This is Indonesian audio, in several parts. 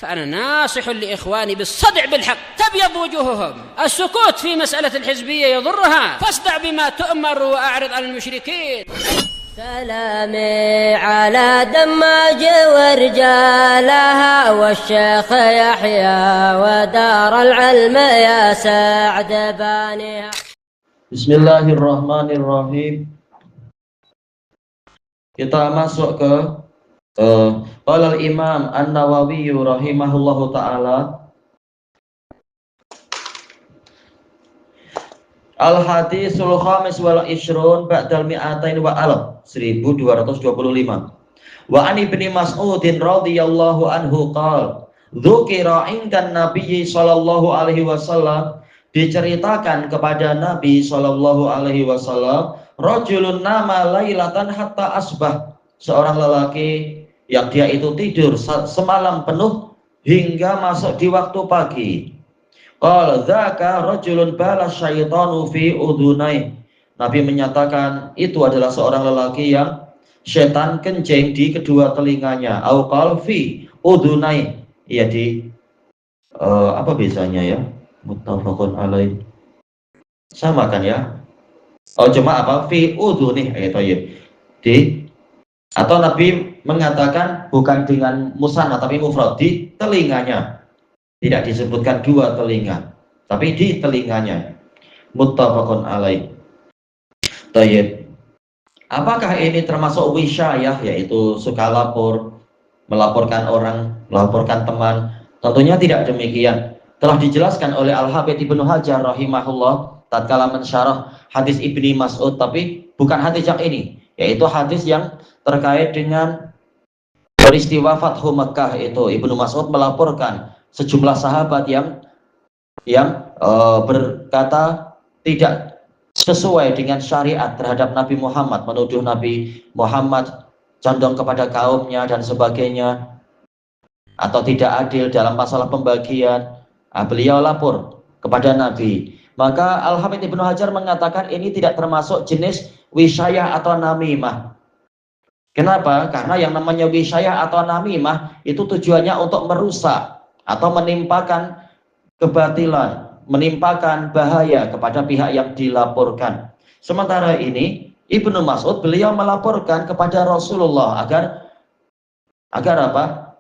فأنا ناصح لإخواني بالصدع بالحق تبيض وجوههم. السكوت في مسألة الحزبية يضرها، فاصدع بما تؤمر وأعرض عن المشركين. سلامي على دماج ورجالها والشيخ يحيى ودار العلم يا سعد بانيها. Bismillahirrahmanirrahim. Kita masuk ke qala al-Imam An-Nawawi rahimahullahu taala, al-hadisul khamis wal ishrun ba'dal mi'atain wa alaf, 1225. Wa an Ibni Mas'udin radhiyallahu anhu qala dzukira indan Nabi sallallahu alaihi wasallam, diceritakan kepada Nabi sallallahu alaihi wasallam, rajulun nama lailatan hatta asbah, seorang lelaki yang dia itu tidur semalam penuh hingga masuk di waktu pagi. Qala dzaka rajulun bala syaitanu fi udhunai, Nabi menyatakan itu adalah seorang lelaki yang setan kencing di kedua telinganya. Au qala fi udhunai, ya di apa biasanya ya, muttafaqun alaih, sama kan ya? Oh cuma apa fi udhunih itu ya di, atau Nabi mengatakan bukan dengan musanna tapi mufrad, di telinganya, tidak disebutkan dua telinga tapi di telinganya. Muttafaqun alaih. Tayyib. Apakah ini termasuk wisyayah, yaitu suka lapor, melaporkan orang, melaporkan teman? Tentunya tidak demikian. Telah dijelaskan oleh Al-Hafidz Ibnu Hajar rahimahullah tatkala mensyarah hadis Ibni Mas'ud, tapi bukan hadis yang ini, yaitu hadis yang terkait dengan peristiwa Fathu Makkah. Itu Ibnu Mas'ud melaporkan sejumlah sahabat yang berkata tidak sesuai dengan syariat terhadap Nabi Muhammad, menuduh Nabi Muhammad condong kepada kaumnya dan sebagainya, atau tidak adil dalam masalah pembagian. Beliau lapor kepada Nabi. Maka Al-Hafidz Ibnu Hajar mengatakan ini tidak termasuk jenis wisyayah atau namimah. Kenapa? Karena yang namanya wisyayah atau namimah itu tujuannya untuk merusak atau menimpakan kebatilan, menimpakan bahaya kepada pihak yang dilaporkan. Sementara ini Ibnu Mas'ud, beliau melaporkan kepada Rasulullah agar apa?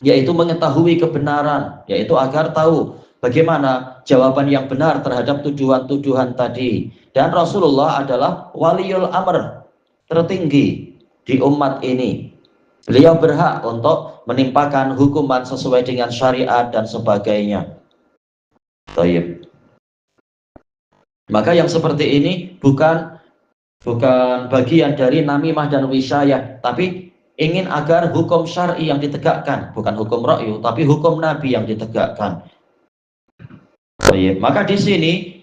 Yaitu mengetahui kebenaran, yaitu agar tahu bagaimana jawaban yang benar terhadap tuduhan-tuduhan tadi. Dan Rasulullah adalah waliul amr tertinggi di umat ini. Beliau berhak untuk menimpakan hukuman sesuai dengan syariat dan sebagainya. Tayyib. Maka yang seperti ini bukan bagian dari namimah dan wisyayah, tapi ingin agar hukum syar'i yang ditegakkan, bukan hukum ra'yu, tapi hukum Nabi yang ditegakkan. Tayyib. Maka di sini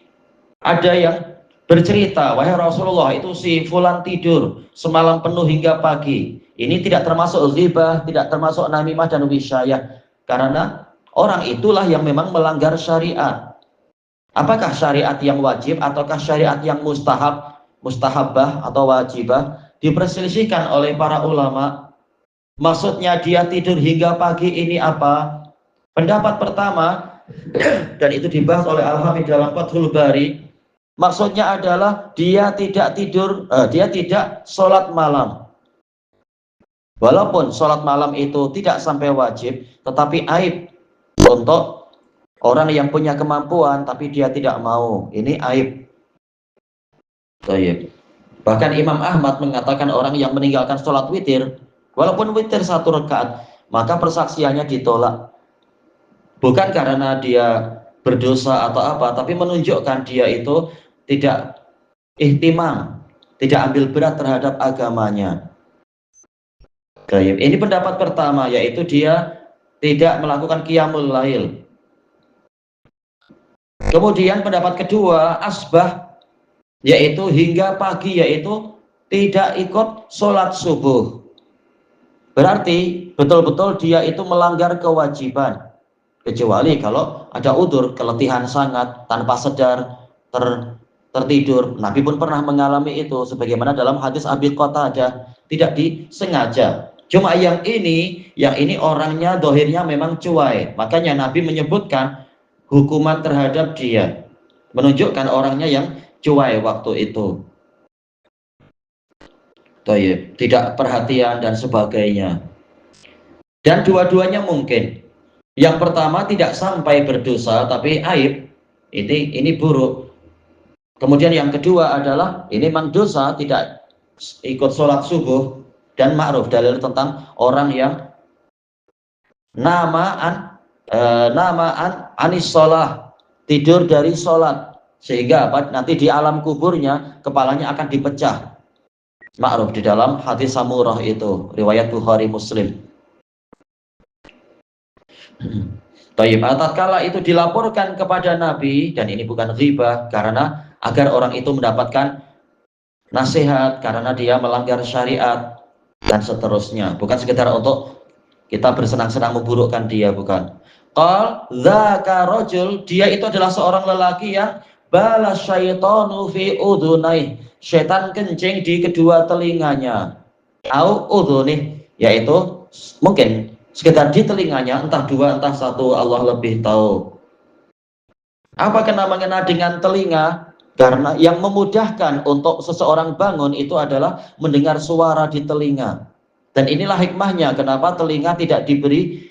ada yang bercerita, wahai Rasulullah, itu si fulan tidur semalam penuh hingga pagi. Ini tidak termasuk ghibah, tidak termasuk namimah dan wisyayah, karena orang itulah yang memang melanggar syariat. Apakah syariat yang wajib ataukah syariat yang mustahabah atau wajibah, diperselisihkan oleh para ulama. Maksudnya dia tidur hingga pagi ini apa? Pendapat pertama, dan itu dibahas oleh Al-Hafidz dalam Fathul Bari, maksudnya adalah dia tidak tidur, dia tidak sholat malam. Walaupun sholat malam itu tidak sampai wajib, tetapi aib untuk orang yang punya kemampuan tapi dia tidak mau. Ini aib. Tayyib. Bahkan Imam Ahmad mengatakan orang yang meninggalkan sholat witir, walaupun witir 1 rakaat, maka persaksiannya ditolak. Bukan karena dia berdosa atau apa, tapi menunjukkan dia itu tidak ihtimam, tidak ambil berat terhadap agamanya. Ini pendapat pertama, yaitu dia tidak melakukan qiyamul lail. Kemudian pendapat kedua, asbah, yaitu hingga pagi, yaitu tidak ikut sholat subuh. Berarti betul-betul dia itu melanggar kewajiban, kecuali kalau ada udzur, keletihan sangat, tanpa sadar, tertidur. Nabi pun pernah mengalami itu, sebagaimana dalam hadis Abi Qatadah, tidak disengaja. Cuma yang ini orangnya dohirnya memang cuai. Makanya Nabi menyebutkan hukuman terhadap dia. Menunjukkan orangnya yang cuai waktu itu. Tidak perhatian dan sebagainya. Dan dua-duanya mungkin. Yang pertama tidak sampai berdosa tapi aib. Ini buruk. Kemudian yang kedua adalah ini memang dosa, tidak ikut sholat subuh. Dan ma'ruf, dalil tentang orang yang namaan anis sholah, tidur dari sholat, sehingga apa? Nanti di alam kuburnya kepalanya akan dipecah. Ma'ruf di dalam hadis Samurah itu, riwayat Bukhari Muslim. Tatkala itu dilaporkan kepada Nabi, dan ini bukan ghibah, karena agar orang itu mendapatkan nasihat karena dia melanggar syariat dan seterusnya, bukan sekedar untuk kita bersenang-senang memburukkan dia, bukan. Qal dzaka rajul, dia itu adalah seorang lelaki yang bala syaitanu fi udhunai, setan kencing di kedua telinganya. Au udhunih, yaitu mungkin sekedar di telinganya, entah dua entah satu, Allah lebih tahu. Apa kena mengena dengan telinga? Karena yang memudahkan untuk seseorang bangun itu adalah mendengar suara di telinga. Dan inilah hikmahnya kenapa telinga tidak diberi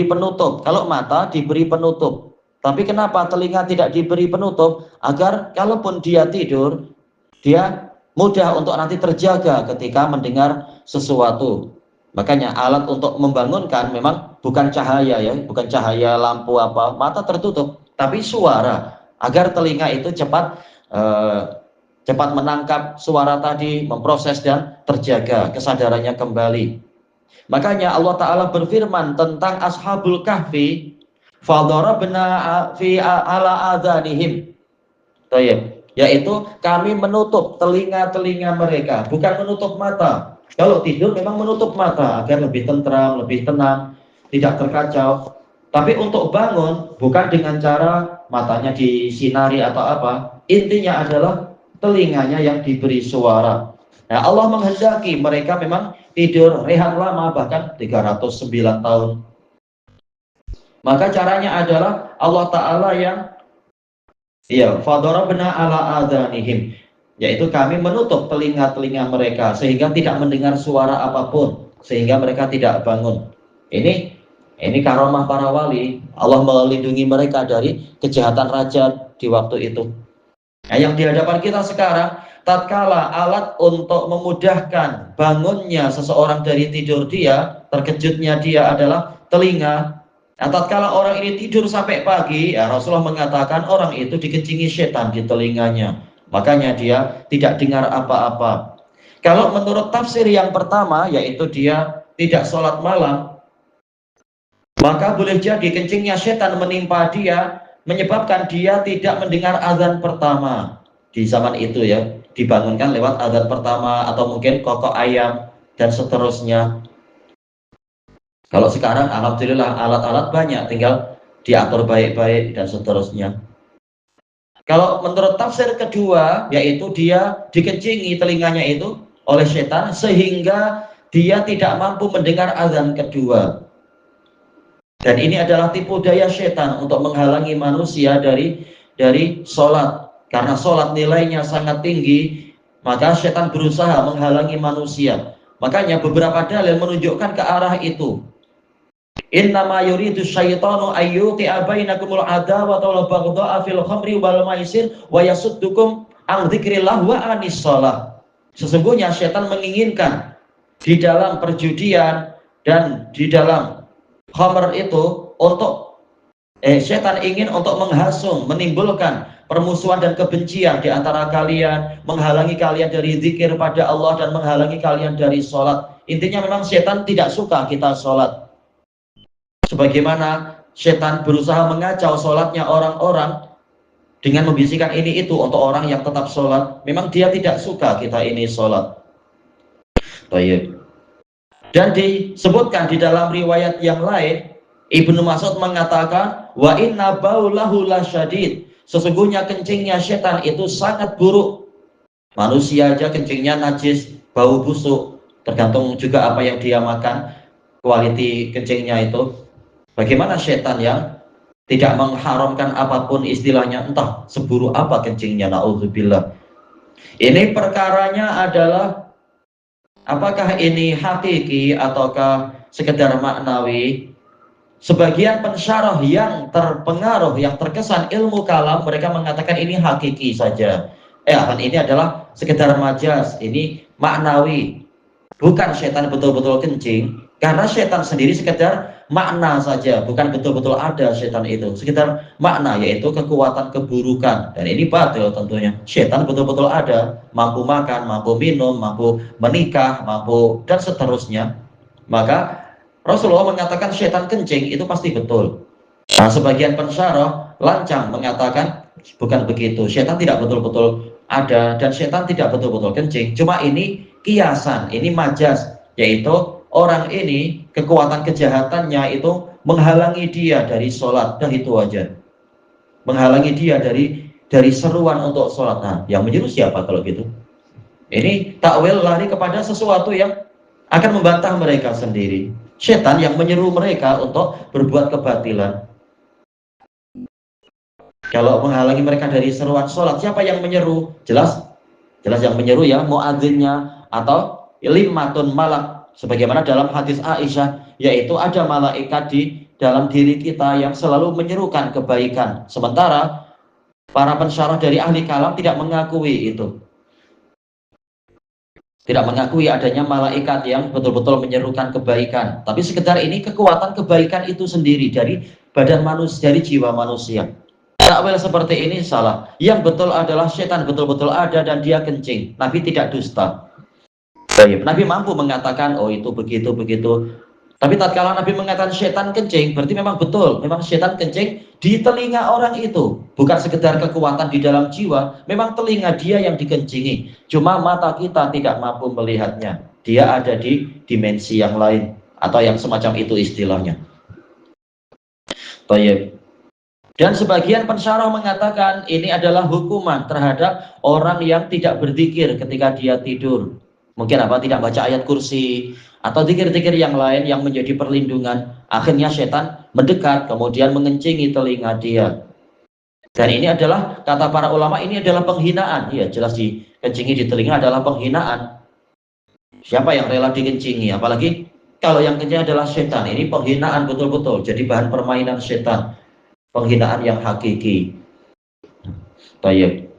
penutup. Kalau mata diberi penutup. Tapi kenapa telinga tidak diberi penutup? Agar kalaupun dia tidur, dia mudah untuk nanti terjaga ketika mendengar sesuatu. Makanya alat untuk membangunkan memang bukan cahaya ya, bukan cahaya lampu apa, mata tertutup, tapi suara. Agar telinga itu cepat menangkap suara tadi, memproses dan terjaga kesadarannya kembali. Makanya Allah Ta'ala berfirman tentang Ashabul Kahfi, fadarabna fi ala adhanihim, yaitu kami menutup telinga-telinga mereka, bukan menutup mata. Kalau tidur memang menutup mata agar lebih tentram, lebih tenang, tidak terkacau. Tapi untuk bangun bukan dengan cara matanya disinari atau apa. Intinya adalah telinganya yang diberi suara. Nah, Allah menghendaki mereka memang tidur rehat lama, bahkan 309 tahun. Maka caranya adalah Allah Ta'ala yang fadarabna ala adhanihim, yaitu kami menutup telinga-telinga mereka sehingga tidak mendengar suara apapun, sehingga mereka tidak bangun. Ini karomah para wali. Allah melindungi mereka dari kejahatan raja di waktu itu. Nah, yang di hadapan kita sekarang, tatkala alat untuk memudahkan bangunnya seseorang dari tidur dia, terkejutnya dia adalah telinga. Nah, tatkala orang ini tidur sampai pagi, ya Rasulullah mengatakan orang itu dikencingi setan di telinganya. Makanya dia tidak dengar apa-apa. Kalau menurut tafsir yang pertama, yaitu dia tidak sholat malam, maka boleh jadi kencingnya setan menimpa dia, menyebabkan dia tidak mendengar azan pertama di zaman itu ya, dibangunkan lewat azan pertama atau mungkin kokok ayam dan seterusnya. Kalau sekarang alhamdulillah alat-alat banyak, tinggal diatur baik-baik dan seterusnya. Kalau menurut tafsir kedua, yaitu dia dikencingi telinganya itu oleh setan sehingga dia tidak mampu mendengar azan kedua. Dan ini adalah tipu daya setan untuk menghalangi manusia dari sholat. Karena sholat nilainya sangat tinggi, maka setan berusaha menghalangi manusia. Makanya beberapa dalil menunjukkan ke arah itu. Innama yuridu syaitanu ayyuqi'a bainakumul adawata wal baghdha'a fil khamri wal maisir wa yasuddukum an dzikrillah wa anis shalah. Sesungguhnya setan menginginkan di dalam perjudian dan di dalam khamr itu setan ingin untuk menghasung, menimbulkan permusuhan dan kebencian di antara kalian, menghalangi kalian dari zikir pada Allah dan menghalangi kalian dari sholat. Intinya memang setan tidak suka kita sholat. Sebagaimana setan berusaha mengacau sholatnya orang-orang dengan membisikkan ini itu untuk orang yang tetap sholat. Memang dia tidak suka kita ini sholat. Baik. Dan disebutkan di dalam riwayat yang lain, Ibnu Mas'ud mengatakan, wa inna baulahu lasyadid. Sesungguhnya kencingnya setan itu sangat buruk. Manusia aja kencingnya najis, bau busuk. Tergantung juga apa yang dia makan, kualiti kencingnya itu. Bagaimana setan yang tidak mengharamkan apapun istilahnya, entah seburuk apa kencingnya, naudzubillah. Ini perkaranya adalah apakah ini hakiki ataukah sekedar maknawi. Sebagian pensyarah yang terpengaruh, yang terkesan ilmu kalam, mereka mengatakan ini hakiki saja. Ini adalah sekedar majas, ini maknawi. Bukan setan betul-betul kencing, karena setan sendiri sekedar makna saja, bukan betul-betul ada setan itu. Sekedar makna, yaitu kekuatan keburukan. Dan ini batil tentunya. Setan betul-betul ada, mampu makan, mampu minum, mampu menikah, mampu dan seterusnya. Maka Rasulullah mengatakan setan kencing itu pasti betul. Nah, sebagian pensyarah lancang mengatakan bukan begitu. Setan tidak betul-betul ada dan setan tidak betul-betul kencing. Cuma ini kiasan, ini majas, yaitu orang ini kekuatan kejahatannya itu menghalangi dia dari sholat, dan itu aja. Menghalangi dia dari seruan untuk sholat. Nah, yang menyuruh siapa kalau gitu? Ini takwil lari kepada sesuatu yang akan membantah mereka sendiri. Setan yang menyeru mereka untuk berbuat kebatilan. Kalau menghalangi mereka dari seruan sholat, siapa yang menyeru? Jelas yang menyeru ya muadzinnya atau limatun malak, sebagaimana dalam hadis Aisyah, yaitu ada malaikat di dalam diri kita yang selalu menyerukan kebaikan. Sementara para pensyarah dari ahli kalam tidak mengakui itu. Tidak mengakui adanya malaikat yang betul-betul menyerukan kebaikan. Tapi sekedar ini kekuatan kebaikan itu sendiri dari badan manusia, dari jiwa manusia. Takwil seperti ini salah. Yang betul adalah setan betul-betul ada dan dia kencing. Nabi tidak dusta. Nabi mampu mengatakan, oh itu begitu. Tapi tatkala Nabi mengatakan setan kencing, berarti memang betul, memang setan kencing di telinga orang itu. Bukan sekedar kekuatan di dalam jiwa, memang telinga dia yang dikencingi. Cuma mata kita tidak mampu melihatnya. Dia ada di dimensi yang lain, atau yang semacam itu istilahnya. Baik. Dan sebagian pensyarah mengatakan ini adalah hukuman terhadap orang yang tidak berzikir ketika dia tidur. Mungkin tidak baca ayat kursi atau zikir-zikir yang lain yang menjadi perlindungan. Akhirnya setan mendekat kemudian mengencingi telinga dia. Dan ini adalah, kata para ulama, ini adalah penghinaan. Ya, jelas dikencingi di telinga adalah penghinaan. Siapa yang rela dikencingi? Apalagi kalau yang kencing adalah setan. Ini penghinaan betul-betul. Jadi bahan permainan setan. Penghinaan yang hakiki. Baik.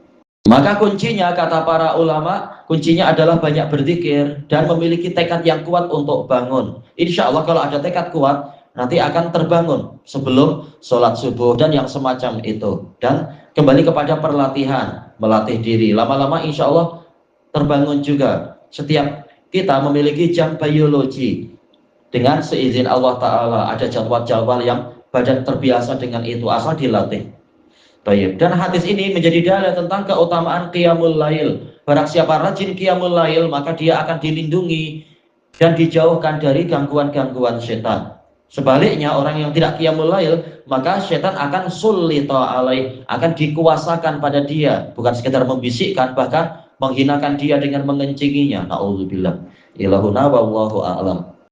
Maka kuncinya, kata para ulama, kuncinya adalah banyak berzikir dan memiliki tekad yang kuat untuk bangun. Insya Allah kalau ada tekad kuat, nanti akan terbangun sebelum sholat subuh dan yang semacam itu. Dan kembali kepada perlatihan, melatih diri. Lama-lama insya Allah terbangun juga. Setiap kita memiliki jam biologi. Dengan seizin Allah Ta'ala, ada jadwal-jadwal yang badan terbiasa dengan itu, asal dilatih. Baik. Dan hadis ini menjadi dalil tentang keutamaan qiyamul lail. Barang siapa rajin qiyamul lail, maka dia akan dilindungi dan dijauhkan dari gangguan-gangguan setan. Sebaliknya, orang yang tidak qiyamul lail, maka setan akan sulita alaih, akan dikuasakan pada dia, bukan sekedar membisikkan, bahkan menghinakan dia dengan mengencinginya. Na'udzubillah. Ilahuna wallahu a'lam.